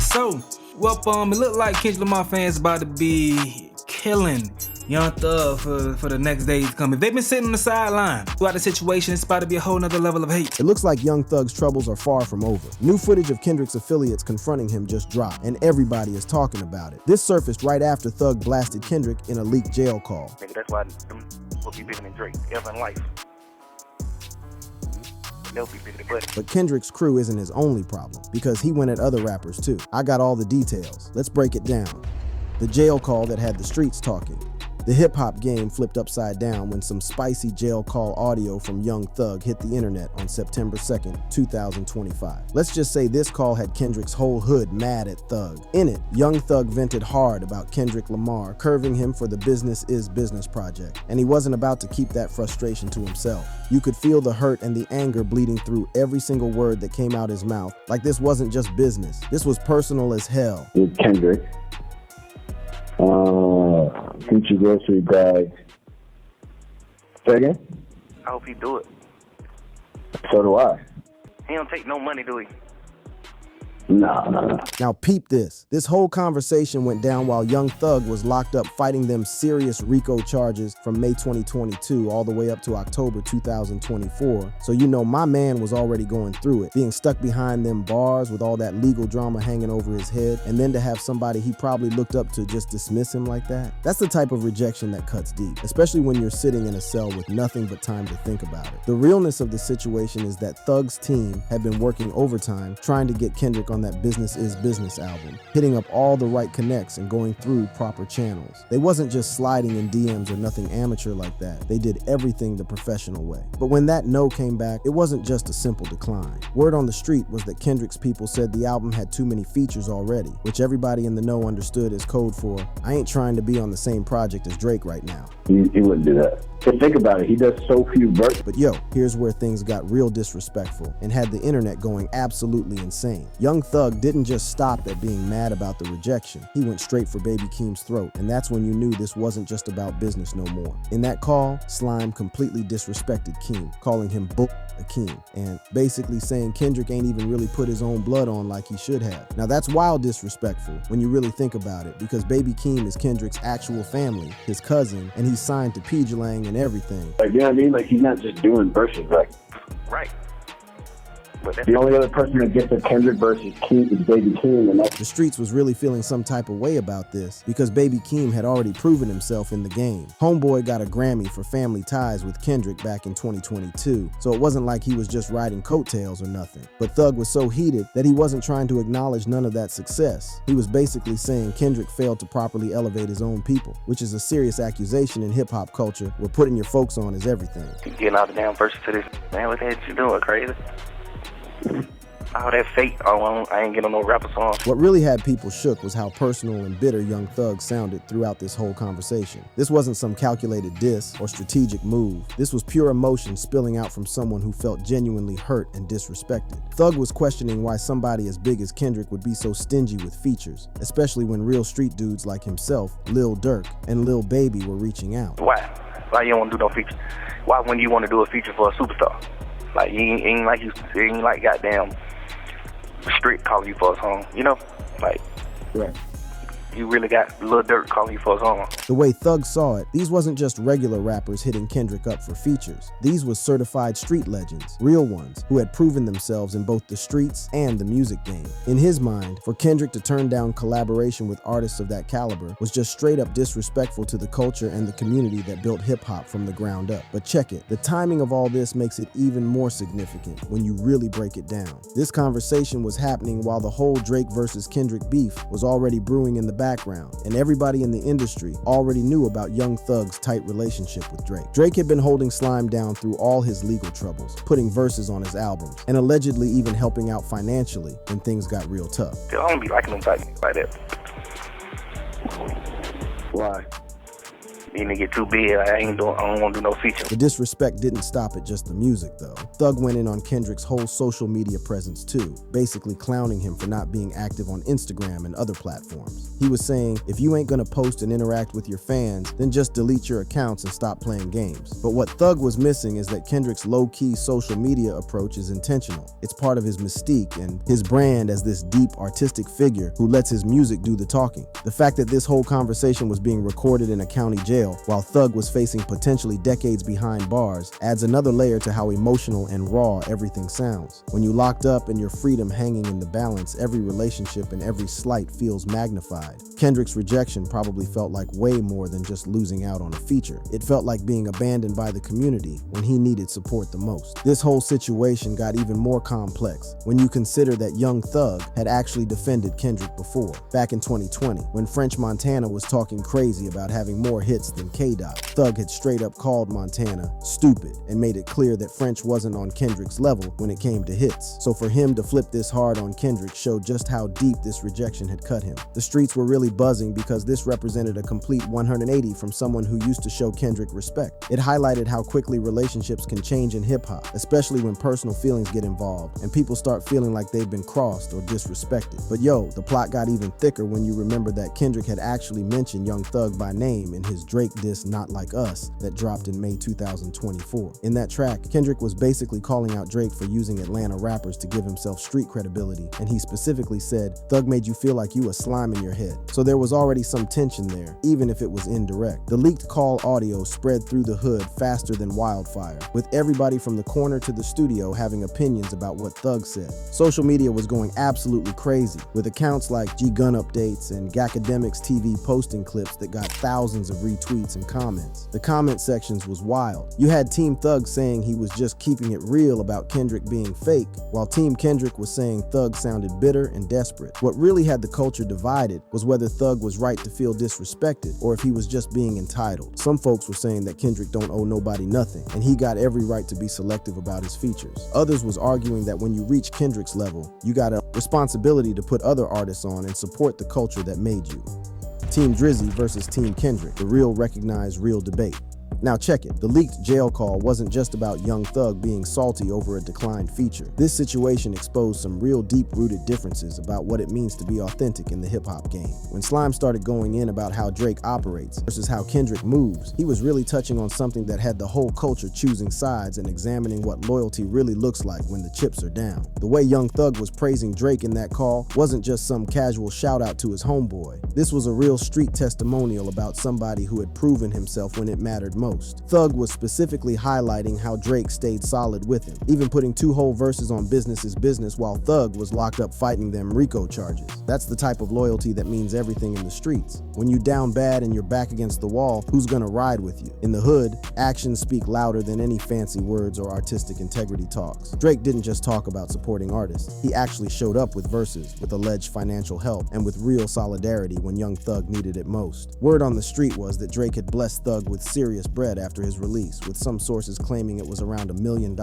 So, well, it looked like Kendrick Lamar fans about to be killing Young Thug for the next days to come. If they've been sitting on the sideline throughout the situation, it's about to be a whole nother level of hate. It looks like Young Thug's troubles are far from over. New footage of Kendrick's affiliates confronting him just dropped, and everybody is talking about it. This surfaced right after Thug blasted Kendrick in a leaked jail call. Nigga, that's why we'll be bigger than Drake ever in life. They'll be bigger than Buddy. But Kendrick's crew isn't his only problem, because he went at other rappers too. I got all the details. Let's break it down. The jail call that had the streets talking. The hip-hop game flipped upside down when some spicy jail call audio from Young Thug hit the internet on September 2nd, 2025. Let's just say this call had Kendrick's whole hood mad at Thug. In it, Young Thug vented hard about Kendrick Lamar curving him for the Business is Business project, and he wasn't about to keep that frustration to himself. You could feel the hurt and the anger bleeding through every single word that came out his mouth, like this wasn't just business. This was personal as hell. With Kendrick. Future grocery bag. Say again? I hope he do it. So do I. He don't take no money, do he? No. Now peep this. This whole conversation went down while Young Thug was locked up fighting them serious RICO charges from May 2022 all the way up to October 2024. So you know my man was already going through it, being stuck behind them bars with all that legal drama hanging over his head, and then to have somebody he probably looked up to just dismiss him like that. That's the type of rejection that cuts deep, especially when you're sitting in a cell with nothing but time to think about it. The realness of the situation is that Thug's team had been working overtime trying to get Kendrick on that Business is Business album, hitting up all the right connects and going through proper channels. They wasn't just sliding in DMs or nothing amateur like that. They did everything the professional way. But when that no came back, it wasn't just a simple decline. Word on the street was that Kendrick's people said the album had too many features already, which everybody in the know understood as code for, I ain't trying to be on the same project as Drake right now. He wouldn't do that. But think about it, he does so few verses. But yo, here's where things got real disrespectful and had the internet going absolutely insane. Young Thug didn't just stop at being mad about the rejection. He went straight for Baby Keem's throat, and that's when you knew this wasn't just about business no more. In that call, Slime completely disrespected Keem, calling him Keem, and basically saying Kendrick ain't even really put his own blood on like he should have. Now that's wild disrespectful when you really think about it, because Baby Keem is Kendrick's actual family, his cousin, and he's signed to PJ and everything. Like, you know what I mean? Like, he's not just doing verses, like. Right. But The only other person that gets a Kendrick versus Keem is Baby Keem, and that's The streets was really feeling some type of way about this because Baby Keem had already proven himself in the game. Homeboy got a Grammy for Family Ties with Kendrick back in 2022, so it wasn't like he was just riding coattails or nothing. But Thug was so heated that he wasn't trying to acknowledge none of that success. He was basically saying Kendrick failed to properly elevate his own people, which is a serious accusation in hip-hop culture where putting your folks on is everything. you getting all the damn verses to this. Man, what the hell you doing, crazy? All that fake, I ain't getting no rapper song. What really had people shook was how personal and bitter Young Thug sounded throughout this whole conversation. This wasn't some calculated diss or strategic move. This was pure emotion spilling out from someone who felt genuinely hurt and disrespected. Thug was questioning why somebody as big as Kendrick would be so stingy with features, especially when real street dudes like himself, Lil Durk, and Lil Baby were reaching out. Why? Why you don't want to do no feature? Why wouldn't you want to do a feature for a superstar? Like, you ain't like goddamn Street calling you for a song, you know? Like, right. You really got Lil Durk calling you for a song. The way Thug saw it, these wasn't just regular rappers hitting Kendrick up for features. These was certified street legends, real ones, who had proven themselves in both the streets and the music game. In his mind, for Kendrick to turn down collaboration with artists of that caliber was just straight up disrespectful to the culture and the community that built hip-hop from the ground up. But check it, the timing of all this makes it even more significant when you really break it down. This conversation was happening while the whole Drake versus Kendrick beef was already brewing in the background, and everybody in the industry already knew about Young Thug's tight relationship with Drake. Drake had been holding Slime down through all his legal troubles, putting verses on his albums, and allegedly even helping out financially when things got real tough. I don't be liking them like that. Why? You nigga get too big. Like, I don't want to do no feature. The disrespect didn't stop at just the music, though. Thug went in on Kendrick's whole social media presence, too, basically clowning him for not being active on Instagram and other platforms. He was saying, if you ain't gonna post and interact with your fans, then just delete your accounts and stop playing games. But what Thug was missing is that Kendrick's low-key social media approach is intentional. It's part of his mystique and his brand as this deep artistic figure who lets his music do the talking. The fact that this whole conversation was being recorded in a county jail while Thug was facing potentially decades behind bars adds another layer to how emotional and raw everything sounds. When you locked up and your freedom hanging in the balance, every relationship and every slight feels magnified. Kendrick's rejection probably felt like way more than just losing out on a feature. It felt like being abandoned by the community when he needed support the most. This whole situation got even more complex when you consider that Young Thug had actually defended Kendrick before, back in 2020, when French Montana was talking crazy about having more hits than K-Dot. Thug had straight up called Montana stupid and made it clear that French wasn't on Kendrick's level when it came to hits. So for him to flip this hard on Kendrick showed just how deep this rejection had cut him. The streets were really buzzing because this represented a complete 180 from someone who used to show Kendrick respect. It highlighted how quickly relationships can change in hip-hop, especially when personal feelings get involved and people start feeling like they've been crossed or disrespected. But yo, the plot got even thicker when you remember that Kendrick had actually mentioned Young Thug by name in his Drake diss Not Like Us that dropped in May 2024. In that track, Kendrick was basically calling out Drake for using Atlanta rappers to give himself street credibility, and he specifically said, "Thug made you feel like you a slime in your head." So there was already some tension there, even if it was indirect. The leaked call audio spread through the hood faster than wildfire, with everybody from the corner to the studio having opinions about what Thug said. Social media was going absolutely crazy, with accounts like G Gun Updates and Gacademics TV posting clips that got thousands of retweets and comments. The comment sections was wild. You had Team Thug saying he was just keeping it real about Kendrick being fake, while Team Kendrick was saying Thug sounded bitter and desperate. What really had the culture divided was whether Thug was right to feel disrespected or if he was just being entitled. Some folks were saying that Kendrick don't owe nobody nothing, and he got every right to be selective about his features. Others was arguing that when you reach Kendrick's level, you got a responsibility to put other artists on and support the culture that made you. Team Drizzy versus Team Kendrick, the real recognized real debate. Now check it, the leaked jail call wasn't just about Young Thug being salty over a declined feature. This situation exposed some real deep-rooted differences about what it means to be authentic in the hip-hop game. When Slime started going in about how Drake operates versus how Kendrick moves, he was really touching on something that had the whole culture choosing sides and examining what loyalty really looks like when the chips are down. The way Young Thug was praising Drake in that call wasn't just some casual shout-out to his homeboy. This was a real street testimonial about somebody who had proven himself when it mattered most. Thug was specifically highlighting how Drake stayed solid with him, even putting 2 whole verses on Business is Business while Thug was locked up fighting them RICO charges. That's the type of loyalty that means everything in the streets. When you down bad and you're back against the wall, who's gonna ride with you? In the hood, actions speak louder than any fancy words or artistic integrity talks. Drake didn't just talk about supporting artists, he actually showed up with verses, with alleged financial help, and with real solidarity when Young Thug needed it most. Word on the street was that Drake had blessed Thug with serious bread after his release, with some sources claiming it was around $1 million.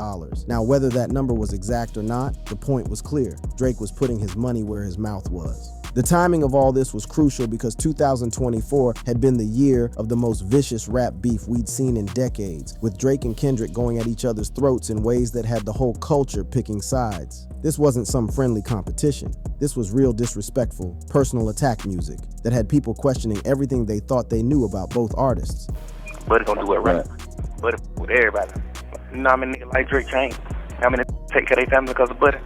Now, whether that number was exact or not, the point was clear. Drake was putting his money where his mouth was. The timing of all this was crucial because 2024 had been the year of the most vicious rap beef we'd seen in decades, with Drake and Kendrick going at each other's throats in ways that had the whole culture picking sides. This wasn't some friendly competition. This was real disrespectful, personal attack music that had people questioning everything they thought they knew about both artists. Buddy gonna do it right. Buddy with everybody. You know how many niggas like Drake change? How many take care of their family because of Buddy?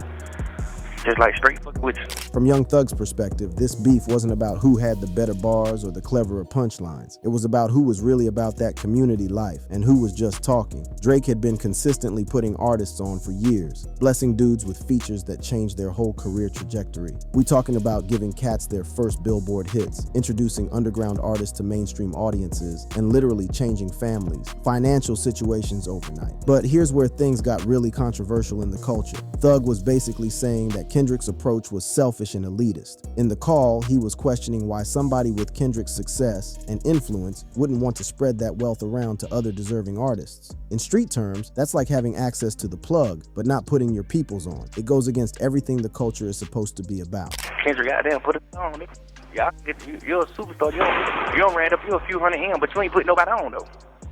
Just like straight fucking with you. From Young Thug's perspective, this beef wasn't about who had the better bars or the cleverer punchlines. It was about who was really about that community life and who was just talking. Drake had been consistently putting artists on for years, blessing dudes with features that changed their whole career trajectory. We talking about giving cats their first Billboard hits, introducing underground artists to mainstream audiences, and literally changing families, financial situations overnight. But here's where things got really controversial in the culture. Thug was basically saying that Kendrick's approach was selfish and elitist. In the call, he was questioning why somebody with Kendrick's success and influence wouldn't want to spread that wealth around to other deserving artists. In street terms, that's like having access to the plug, but not putting your peoples on. It goes against everything the culture is supposed to be about. Kendrick goddamn put it on, nigga. Yeah, you're a superstar. You don't ran up you a few hundred M, but you ain't put nobody on though.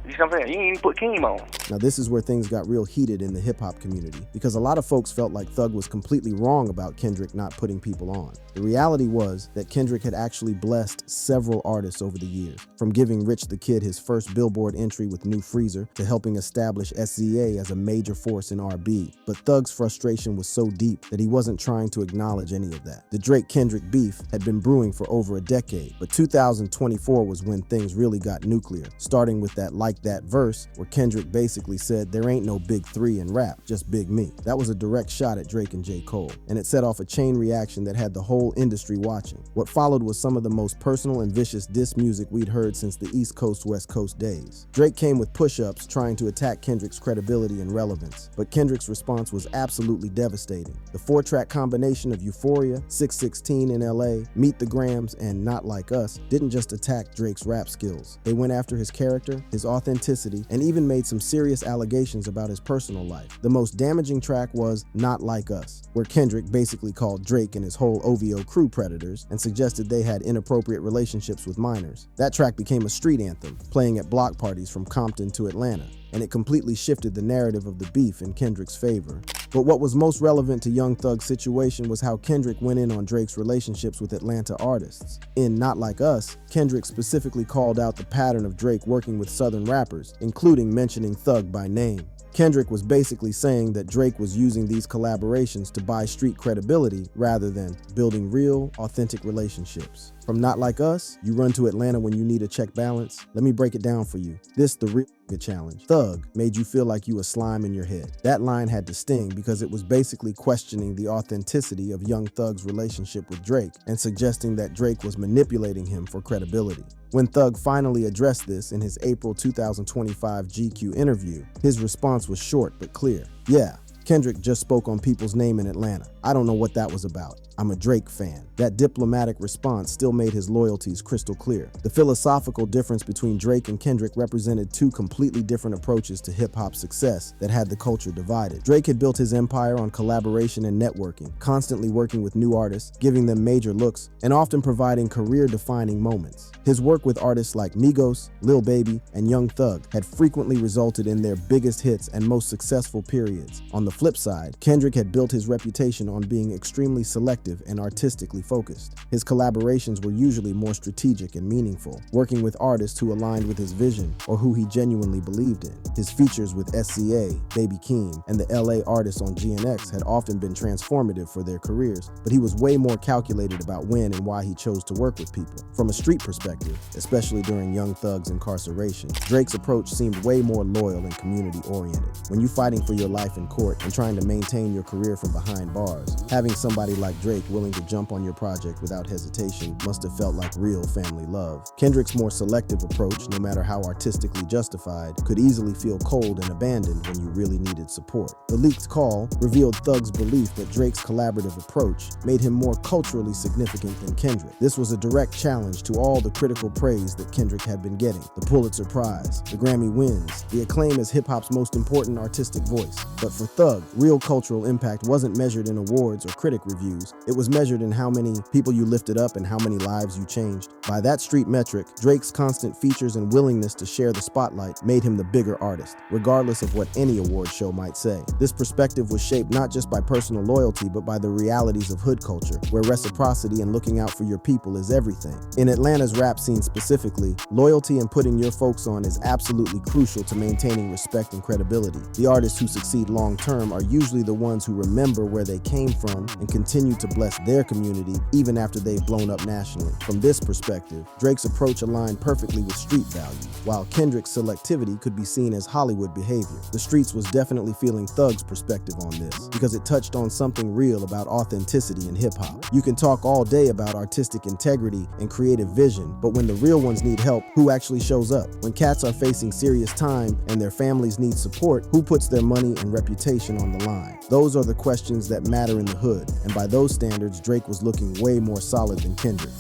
You see what I'm saying? You ain't even put Keem on. Now, this is where things got real heated in the hip-hop community, because a lot of folks felt like Thug was completely wrong about Kendrick not putting people on. The reality was that Kendrick had actually blessed several artists over the years, from giving Rich the Kid his first Billboard entry with New Freezer to helping establish SZA as a major force in R&B. But Thug's frustration was so deep that he wasn't trying to acknowledge any of that. The Drake-Kendrick beef had been brewing for over a decade, but 2024 was when things really got nuclear, starting with that Like That verse where Kendrick basically said there ain't no big three in rap, just Big Me. That was a direct shot at Drake and J. Cole, and it set off a chain reaction that had the whole industry watching. What followed was some of the most personal and vicious diss music we'd heard since the East Coast West Coast days. Drake came with push-ups trying to attack Kendrick's credibility and relevance, but Kendrick's response was absolutely devastating. The 4-track combination of Euphoria, 616 in LA, Meet the Grams, and Not Like Us didn't just attack Drake's rap skills. They went after his character, his authenticity, and even made some serious allegations about his personal life. The most damaging track was Not Like Us, where Kendrick basically called Drake and his whole OVO crew predators and suggested they had inappropriate relationships with minors. That track became a street anthem, playing at block parties from Compton to Atlanta, and it completely shifted the narrative of the beef in Kendrick's favor. But what was most relevant to Young Thug's situation was how Kendrick went in on Drake's relationships with Atlanta artists. In Not Like Us, Kendrick specifically called out the pattern of Drake working with Southern rappers, including mentioning Thug by name. Kendrick was basically saying that Drake was using these collaborations to buy street credibility rather than building real, authentic relationships. From Not Like Us, you run to Atlanta when you need a check balance. Let me break it down for you. This the real challenge. Thug made you feel like you a slime in your head. That line had to sting because it was basically questioning the authenticity of Young Thug's relationship with Drake and suggesting that Drake was manipulating him for credibility. When Thug finally addressed this in his April 2025 GQ interview, his response was short but clear. Yeah, Kendrick just spoke on people's name in Atlanta. I don't know what that was about. I'm a Drake fan. That diplomatic response still made his loyalties crystal clear. The philosophical difference between Drake and Kendrick represented two completely different approaches to hip-hop success that had the culture divided. Drake had built his empire on collaboration and networking, constantly working with new artists, giving them major looks, and often providing career-defining moments. His work with artists like Migos, Lil Baby, and Young Thug had frequently resulted in their biggest hits and most successful periods. On the flip side, Kendrick had built his reputation on being extremely selective and artistically focused. His collaborations were usually more strategic and meaningful, working with artists who aligned with his vision or who he genuinely believed in. His features with SZA, Baby Keem, and the LA artists on GNX had often been transformative for their careers, but he was way more calculated about when and why he chose to work with people. From a street perspective, especially during Young Thug's incarceration, Drake's approach seemed way more loyal and community-oriented. When you're fighting for your life in court and trying to maintain your career from behind bars, having somebody like Drake willing to jump on your project without hesitation must have felt like real family love. Kendrick's more selective approach, no matter how artistically justified, could easily feel cold and abandoned when you really needed support. The leaked call revealed Thug's belief that Drake's collaborative approach made him more culturally significant than Kendrick. This was a direct challenge to all the critical praise that Kendrick had been getting: the Pulitzer Prize, the Grammy wins, the acclaim as hip-hop's most important artistic voice. But for Thug, real cultural impact wasn't measured in awards or critic reviews. It was measured in how many people you lifted up and how many lives you changed. By that street metric, Drake's constant features and willingness to share the spotlight made him the bigger artist, regardless of what any award show might say. This perspective was shaped not just by personal loyalty, but by the realities of hood culture, where reciprocity and looking out for your people is everything. In Atlanta's rap scene specifically, loyalty and putting your folks on is absolutely crucial to maintaining respect and credibility. The artists who succeed long-term are usually the ones who remember where they came from and continue to bless their community even after they've blown up nationally. From this perspective, Drake's approach aligned perfectly with street values, while Kendrick's selectivity could be seen as Hollywood behavior. The streets was definitely feeling Thug's perspective on this, because it touched on something real about authenticity in hip-hop. You can talk all day about artistic integrity and creative vision, but when the real ones need help, who actually shows up? When cats are facing serious time and their families need support, who puts their money and reputation on the line? Those are the questions that matter in the hood, and by those standards, Drake was looking way more solid than Kendrick.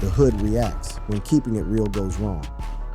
The hood reacts when keeping it real goes wrong.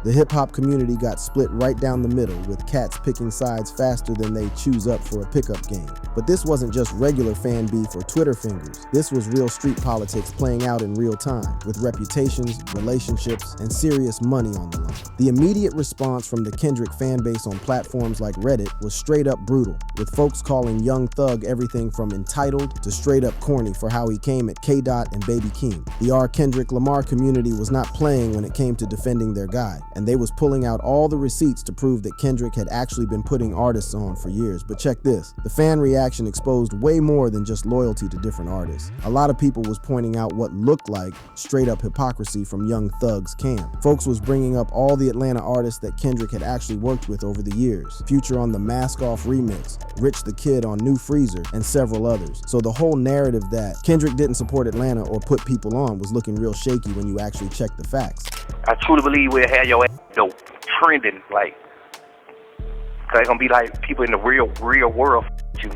The hip-hop community got split right down the middle, with cats picking sides faster than they choose up for a pickup game. But this wasn't just regular fan beef or Twitter fingers. This was real street politics playing out in real time, with reputations, relationships, and serious money on the line. The immediate response from the Kendrick fan base on platforms like Reddit was straight up brutal, with folks calling Young Thug everything from entitled to straight up corny for how he came at K-Dot and Baby Keem. The Kendrick Lamar community was not playing when it came to defending their guy, and they was pulling out all the receipts to prove that Kendrick had actually been putting artists on for years. But check this, the fan reaction exposed way more than just loyalty to different artists. A lot of people was pointing out what looked like straight up hypocrisy from Young Thug's camp. Folks was bringing up all the Atlanta artists that Kendrick had actually worked with over the years. Future on the Mask Off remix, Rich the Kid on New Freezer, and several others. So the whole narrative that Kendrick didn't support Atlanta or put people on was looking real shaky when you actually check the facts. I truly believe we'll have your ass though trending, like, cause it's gonna be like people in the real world you,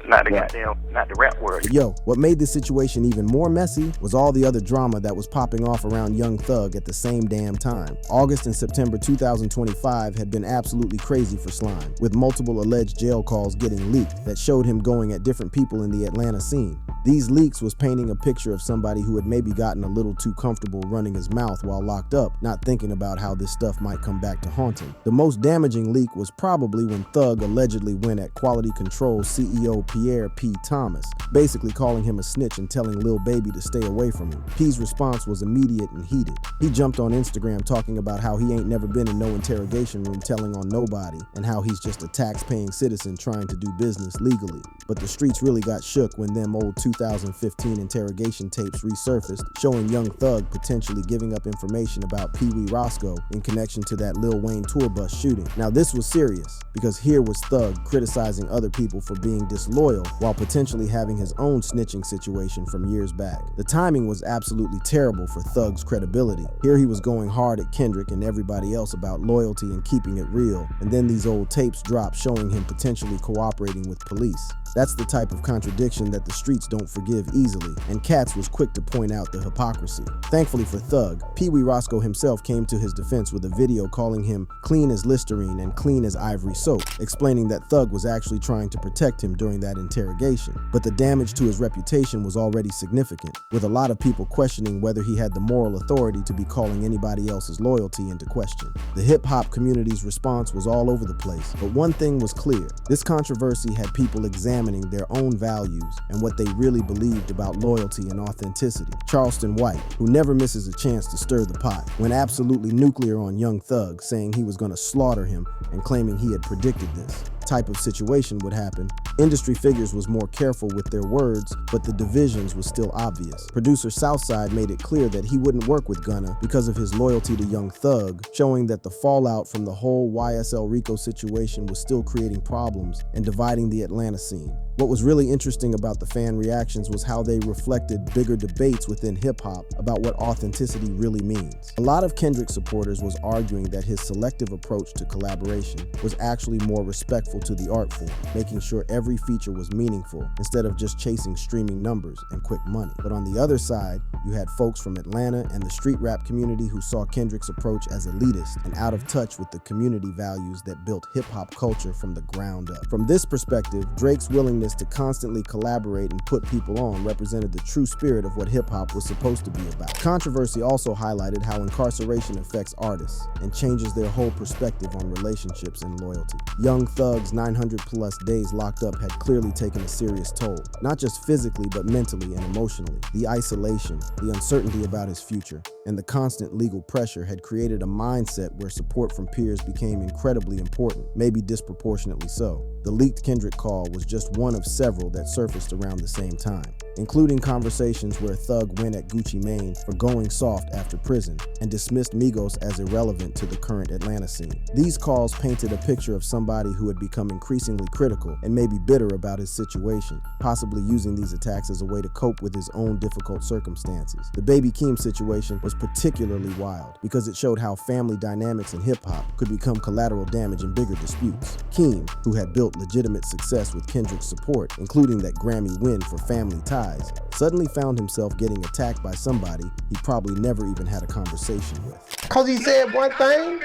not the goddamn, not the rap world. But yo, what made this situation even more messy was all the other drama that was popping off around Young Thug at the same damn time. August and September 2025 had been absolutely crazy for Slime, with multiple alleged jail calls getting leaked that showed him going at different people in the Atlanta scene. These leaks was painting a picture of somebody who had maybe gotten a little too comfortable running his mouth while locked up, not thinking about how this stuff might come back to haunt him. The most damaging leak was probably when Thug allegedly went at Quality Control CEO Pierre P. Thomas, basically calling him a snitch and telling Lil Baby to stay away from him. P's response was immediate and heated. He jumped on Instagram talking about how he ain't never been in no interrogation room telling on nobody, and how he's just a tax-paying citizen trying to do business legally. But the streets really got shook when them old 2015 interrogation tapes resurfaced, showing Young Thug potentially giving up information about Pee Wee Roscoe in connection to that Lil Wayne tour bus shooting. Now this was serious, because here was Thug criticizing other people for being disloyal while potentially having his own snitching situation from years back. The timing was absolutely terrible for Thug's credibility. Here he was going hard at Kendrick and everybody else about loyalty and keeping it real, and then these old tapes dropped showing him potentially cooperating with police. That's the type of contradiction that the streets don't forgive easily, and Katz was quick to point out the hypocrisy. Thankfully for Thug, Pee Wee Roscoe himself came to his defense with a video calling him clean as Listerine and clean as ivory soap, explaining that Thug was actually trying to protect him during that interrogation. But the damage to his reputation was already significant, with a lot of people questioning whether he had the moral authority to be calling anybody else's loyalty into question. The hip-hop community's response was all over the place, but one thing was clear. This controversy had people examining their own values and what they really believed about loyalty and authenticity. Charleston White, who never misses a chance to stir the pot, went absolutely nuclear on Young Thug, saying he was going to slaughter him and claiming he had predicted this type of situation would happen. Industry figures was more careful with their words, but the divisions was still obvious. Producer Southside made it clear that he wouldn't work with Gunna because of his loyalty to Young Thug, showing that the fallout from the whole YSL Rico situation was still creating problems and dividing the Atlanta scene. What was really interesting about the fan reactions was how they reflected bigger debates within hip-hop about what authenticity really means. A lot of Kendrick supporters was arguing that his selective approach to collaboration was actually more respectful to the art form, making sure every feature was meaningful instead of just chasing streaming numbers and quick money. But on the other side, you had folks from Atlanta and the street rap community who saw Kendrick's approach as elitist and out of touch with the community values that built hip-hop culture from the ground up. From this perspective, Drake's willingness to constantly collaborate and put people on represented the true spirit of what hip-hop was supposed to be about. Controversy also highlighted how incarceration affects artists and changes their whole perspective on relationships and loyalty. Young Thug's 900+ days locked up had clearly taken a serious toll, not just physically but mentally and emotionally. The isolation, the uncertainty about his future, and the constant legal pressure had created a mindset where support from peers became incredibly important, maybe disproportionately so. The leaked Kendrick call was just one of several that surfaced around the same time, including conversations where Thug went at Gucci Mane for going soft after prison and dismissed Migos as irrelevant to the current Atlanta scene. These calls painted a picture of somebody who had become increasingly critical and maybe bitter about his situation, possibly using these attacks as a way to cope with his own difficult circumstances. The Baby Keem situation was particularly wild because it showed how family dynamics in hip-hop could become collateral damage in bigger disputes. Keem, who had built legitimate success with Kendrick's support, including that Grammy win for Family Ties, suddenly found himself getting attacked by somebody he probably never even had a conversation with. Because he said one thing?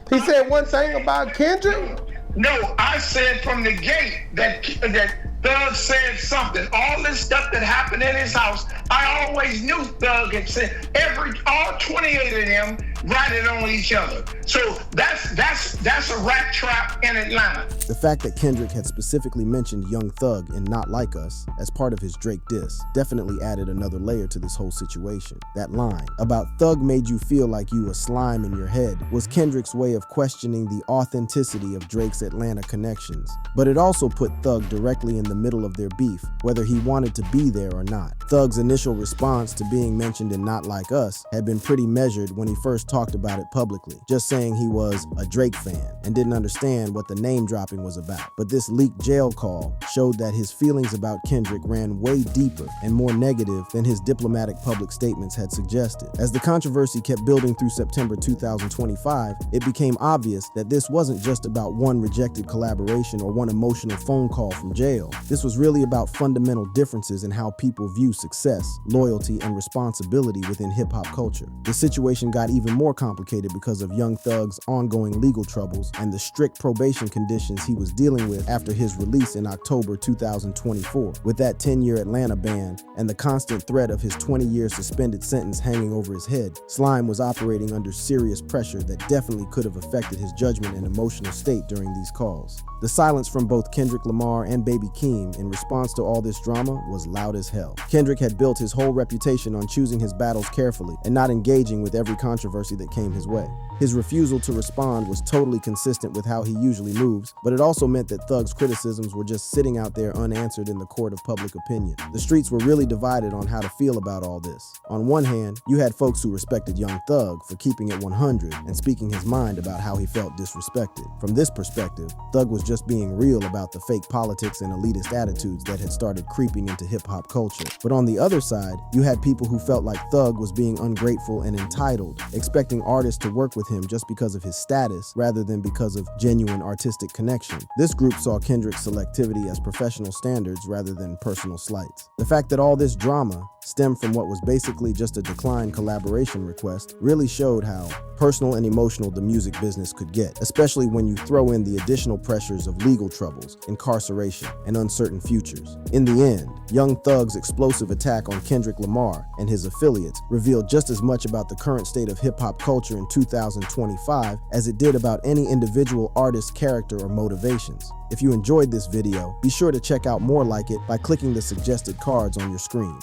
He said one thing about Kendrick? No, I said from the gate that Thug said something. All this stuff that happened in his house, I always knew Thug had said all 28 of them ratted on each other. So that's a rat trap in Atlanta. The fact that Kendrick had specifically mentioned Young Thug in Not Like Us as part of his Drake diss definitely added another layer to this whole situation. That line about Thug made you feel like you a slime in your head was Kendrick's way of questioning the authenticity of Drake's Atlanta connections. But it also put Thug directly in the middle of their beef, whether he wanted to be there or not. Thug's initial response to being mentioned in Not Like Us had been pretty measured when he first talked about it publicly, just saying he was a Drake fan and didn't understand what the name dropping was about. But this leaked jail call showed that his feelings about Kendrick ran way deeper and more negative than his diplomatic public statements had suggested. As the controversy kept building through September 2025, it became obvious that this wasn't just about one rejected collaboration or one emotional phone call from jail. This was really about fundamental differences in how people view success, loyalty, and responsibility within hip-hop culture. The situation got even more complicated because of Young Thug's ongoing legal troubles and the strict probation conditions he was dealing with after his release in October 2024. With that 10-year Atlanta ban and the constant threat of his 20-year suspended sentence hanging over his head, Slime was operating under serious pressure that definitely could have affected his judgment and emotional state during these calls. The silence from both Kendrick Lamar and Baby Keem in response to all this drama was loud as hell. Kendrick had built his whole reputation on choosing his battles carefully and not engaging with every controversy that came his way. His refusal to respond was totally consistent with how he usually moves, but it also meant that Thug's criticisms were just sitting out there unanswered in the court of public opinion. The streets were really divided on how to feel about all this. On one hand, you had folks who respected Young Thug for keeping it 100 and speaking his mind about how he felt disrespected. From this perspective, Thug was just being real about the fake politics and elitist attitudes that had started creeping into hip-hop culture. But on the other side, you had people who felt like Thug was being ungrateful and entitled, expecting artists to work with him just because of his status rather than because of genuine artistic connection. This group saw Kendrick's selectivity as professional standards rather than personal slights. The fact that all this drama stemmed from what was basically just a declined collaboration request really showed how personal and emotional the music business could get, especially when you throw in the additional pressures of legal troubles, incarceration, and uncertain futures. In the end, Young Thug's explosive attack on Kendrick Lamar and his affiliates revealed just as much about the current state of hip-hop culture in 2025 as it did about any individual artist's character or motivations. If you enjoyed this video, be sure to check out more like it by clicking the suggested cards on your screen.